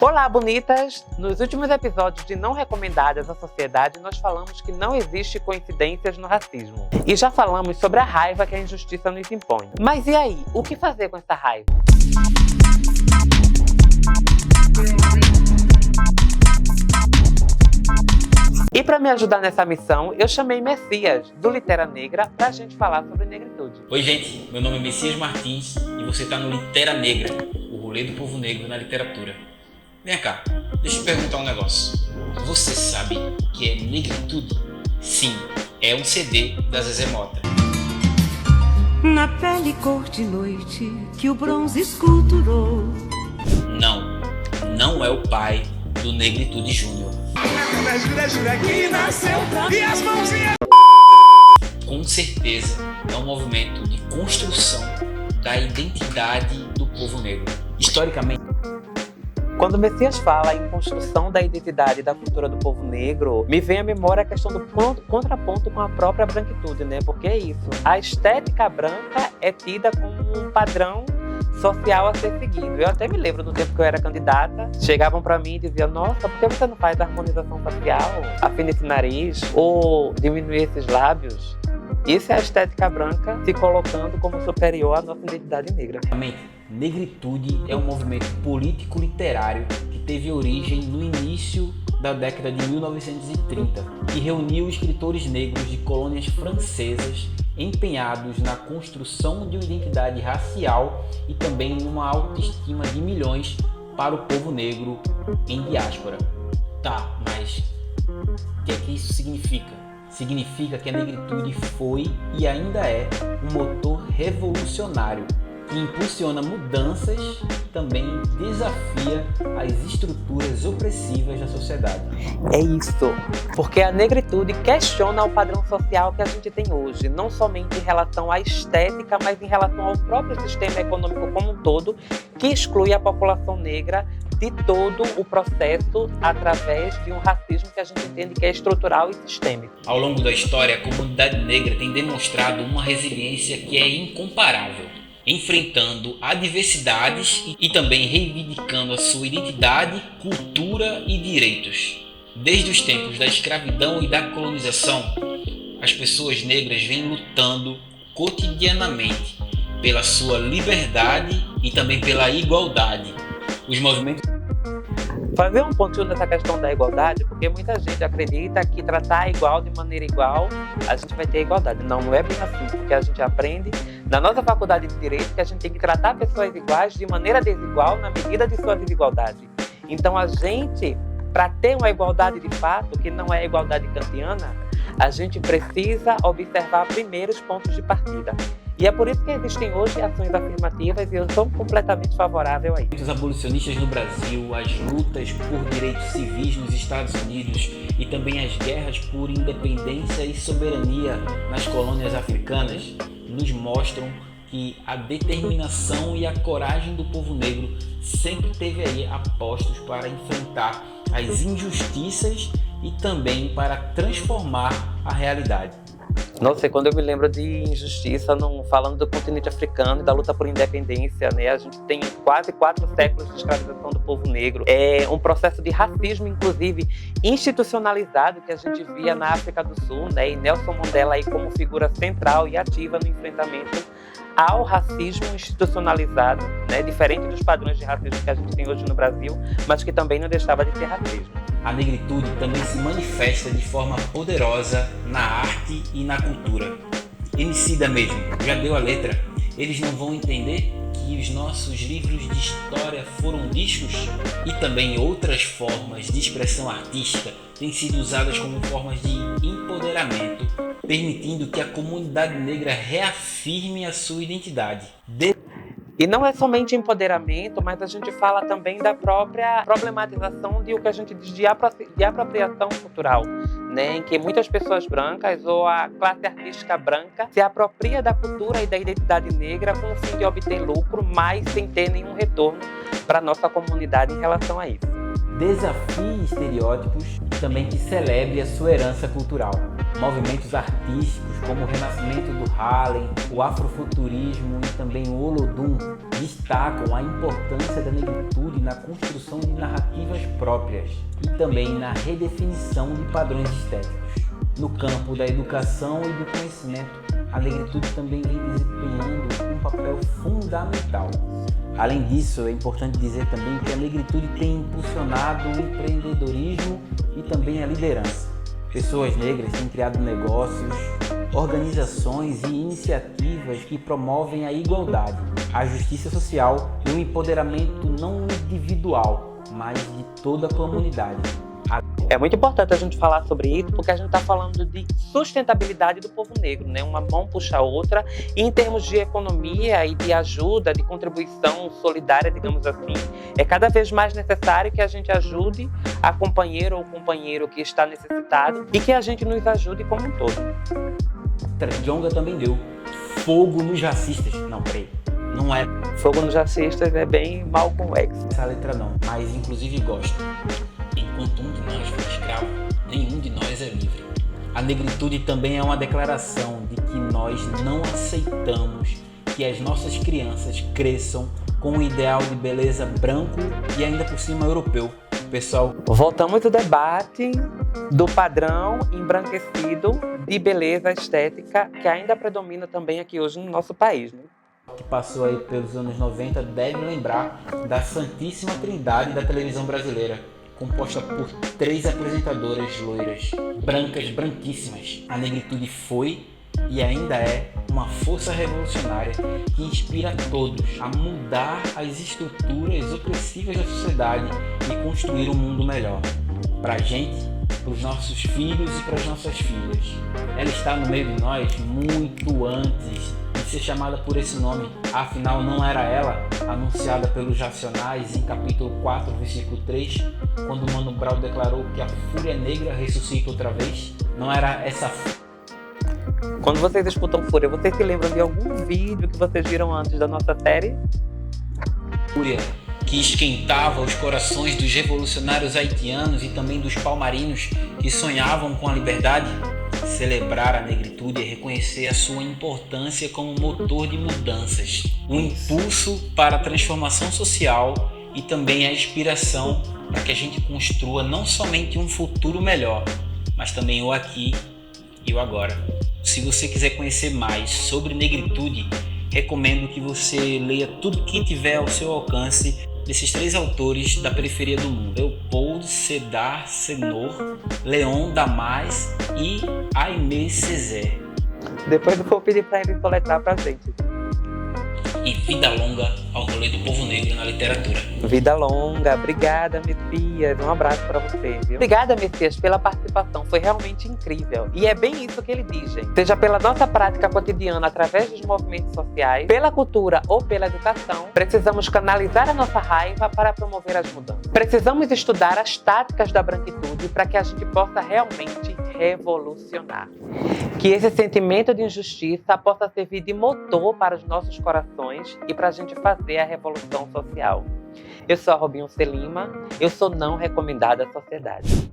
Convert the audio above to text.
Olá, bonitas! Nos últimos episódios de Não Recomendadas à Sociedade, nós falamos que não existe coincidências no racismo. E já falamos sobre a raiva que a injustiça nos impõe. Mas e aí? O que fazer com essa raiva? E para me ajudar nessa missão, eu chamei Messias, do Litera Negra, para a gente falar sobre negritude. Oi, gente! Meu nome é Messias Martins e você está no Litera Negra, o rolê do povo negro na literatura. Vem cá, deixa eu perguntar um negócio. Você sabe que é negritude? Sim, é um CD da Zezé Mota. Na pele cor de noite que o bronze esculturou. Não é o pai do Negritude Júnior. Com certeza é um movimento de construção da identidade do povo negro. Historicamente, quando o Messias fala em construção da identidade da cultura do povo negro, me vem à memória a questão do contraponto com a própria branquitude, né? Porque é isso. A estética branca é tida como um padrão social a ser seguido. Eu até me lembro do tempo que eu era candidata, chegavam pra mim e diziam: nossa, por que você não faz harmonização facial? Afina esse nariz? Ou diminuir esses lábios? Isso é a estética branca se colocando como superior à nossa identidade negra. negritude é um movimento político-literário que teve origem no início da década de 1930 e reuniu escritores negros de colônias francesas empenhados na construção de uma identidade racial e também numa autoestima de milhões para o povo negro em diáspora. Tá, mas o que é que isso significa? Significa que a negritude foi e ainda é um motor revolucionário que impulsiona mudanças e também desafia as estruturas opressivas da sociedade. É isso, porque a negritude questiona o padrão social que a gente tem hoje, não somente em relação à estética, mas em relação ao próprio sistema econômico como um todo, que exclui a população negra de todo o processo através de um racismo que a gente entende que é estrutural e sistêmico. Ao longo da história, a comunidade negra tem demonstrado uma resiliência que é incomparável, enfrentando adversidades e também reivindicando a sua identidade, cultura e direitos. Desde os tempos da escravidão e da colonização, as pessoas negras vêm lutando cotidianamente pela sua liberdade e também pela igualdade. Os movimentos... Fazer um pontinho nessa questão da igualdade, porque muita gente acredita que tratar igual de maneira igual, a gente vai ter igualdade. Não é bem assim, porque a gente aprende na nossa faculdade de Direito que a gente tem que tratar pessoas iguais de maneira desigual na medida de sua desigualdade. Então a gente, para ter uma igualdade de fato, que não é a igualdade kantiana, a gente precisa observar primeiro os pontos de partida. E é por isso que existem hoje ações afirmativas e eu sou completamente favorável a isso. Os abolicionistas no Brasil, as lutas por direitos civis nos Estados Unidos e também as guerras por independência e soberania nas colônias africanas nos mostram que a determinação e a coragem do povo negro sempre teve aí apostos para enfrentar as injustiças e também para transformar a realidade. Nossa, quando eu me lembro de injustiça, falando do continente africano e da luta por independência, né? A gente tem quase 4 séculos de escravização do povo negro. É um processo de racismo, inclusive, institucionalizado que a gente via na África do Sul, né? E Nelson Mandela aí como figura central e ativa no enfrentamento ao racismo institucionalizado, né? Diferente dos padrões de racismo que a gente tem hoje no Brasil, mas que também não deixava de ser racismo. A negritude também se manifesta de forma poderosa na arte e na cultura. Emicida mesmo, já deu a letra. Eles não vão entender que os nossos livros de história foram discos e também outras formas de expressão artística têm sido usadas como formas de empoderamento, permitindo que a comunidade negra reafirme a sua identidade. E não é somente empoderamento, mas a gente fala também da própria problematização de o que a gente diz de apropriação cultural, né? Em que muitas pessoas brancas ou a classe artística branca se apropria da cultura e da identidade negra com o fim de obter lucro, mas sem ter nenhum retorno para a nossa comunidade em relação a isso. Desafie estereótipos também que celebre a sua herança cultural. Movimentos artísticos como o renascimento do Harlem, o afrofuturismo e também o Olodum destacam a importância da negritude na construção de narrativas próprias e também na redefinição de padrões estéticos. No campo da educação e do conhecimento, a negritude também vem desempenhando um papel fundamental. Além disso, é importante dizer também que a negritude tem impulsionado o empreendedorismo e também a liderança. Pessoas negras têm criado negócios, organizações e iniciativas que promovem a igualdade, a justiça social e o empoderamento não individual, mas de toda a comunidade. É muito importante a gente falar sobre isso, porque a gente está falando de sustentabilidade do povo negro, né? Uma mão puxa a outra, e em termos de economia e de ajuda, de contribuição solidária, digamos assim, é cada vez mais necessário que a gente ajude a companheira ou companheiro que está necessitado e que a gente nos ajude como um todo. Djonga também deu fogo nos racistas. Não, peraí, não é Fogo nos racistas é bem Malcolm X. essa letra não, mas inclusive gosto. Enquanto um de nós for escravo, nenhum de nós é livre. A negritude também é uma declaração de que nós não aceitamos que as nossas crianças cresçam com um ideal de beleza branco e ainda por cima europeu. Pessoal, Voltamos ao debate do padrão embranquecido de beleza estética que ainda predomina também aqui hoje no nosso país, né? que passou aí pelos anos 90 deve lembrar da Santíssima Trindade da televisão brasileira, composta por 3 apresentadoras loiras, brancas, branquíssimas. A negritude foi e ainda é uma força revolucionária que inspira a todos a mudar as estruturas opressivas da sociedade e construir um mundo melhor. Para a gente, para os nossos filhos e para as nossas filhas. Ela está no meio de nós muito antes de ser chamada por esse nome. Afinal, não era ela anunciada pelos Racionais em capítulo 4, versículo 3, quando Mano Brown declarou que a Fúria Negra ressuscita outra vez? Não era essa Quando vocês escutam Fúria, vocês se lembram de algum vídeo que vocês viram antes da nossa série? Fúria que esquentava os corações dos revolucionários haitianos e também dos palmarinos que sonhavam com a liberdade? Celebrar a negritude é reconhecer a sua importância como motor de mudanças, um impulso para a transformação social e também a inspiração para que a gente construa não somente um futuro melhor, mas também o aqui e o agora. Se você quiser conhecer mais sobre negritude, recomendo que você leia tudo que tiver ao seu alcance desses 3 autores da periferia do mundo: Leopold Sédar Senghor, Léon Damas e Aimé Césaire. Depois eu vou pedir para ele soletrar pra gente. E vida longa ao rolê do povo negro na literatura. Vida longa, obrigada, Messias. Um abraço pra você, viu? Obrigada, Messias, pela participação. Foi realmente incrível. E é bem isso que ele diz, gente. Seja pela nossa prática cotidiana através dos movimentos sociais, pela cultura ou pela educação, precisamos canalizar a nossa raiva para promover as mudanças. Precisamos estudar as táticas da branquitude para que a gente possa realmente revolucionar. Que esse sentimento de injustiça possa servir de motor para os nossos corações e para a gente fazer a revolução social. Eu sou a Robinho Celima, eu sou não recomendada à sociedade.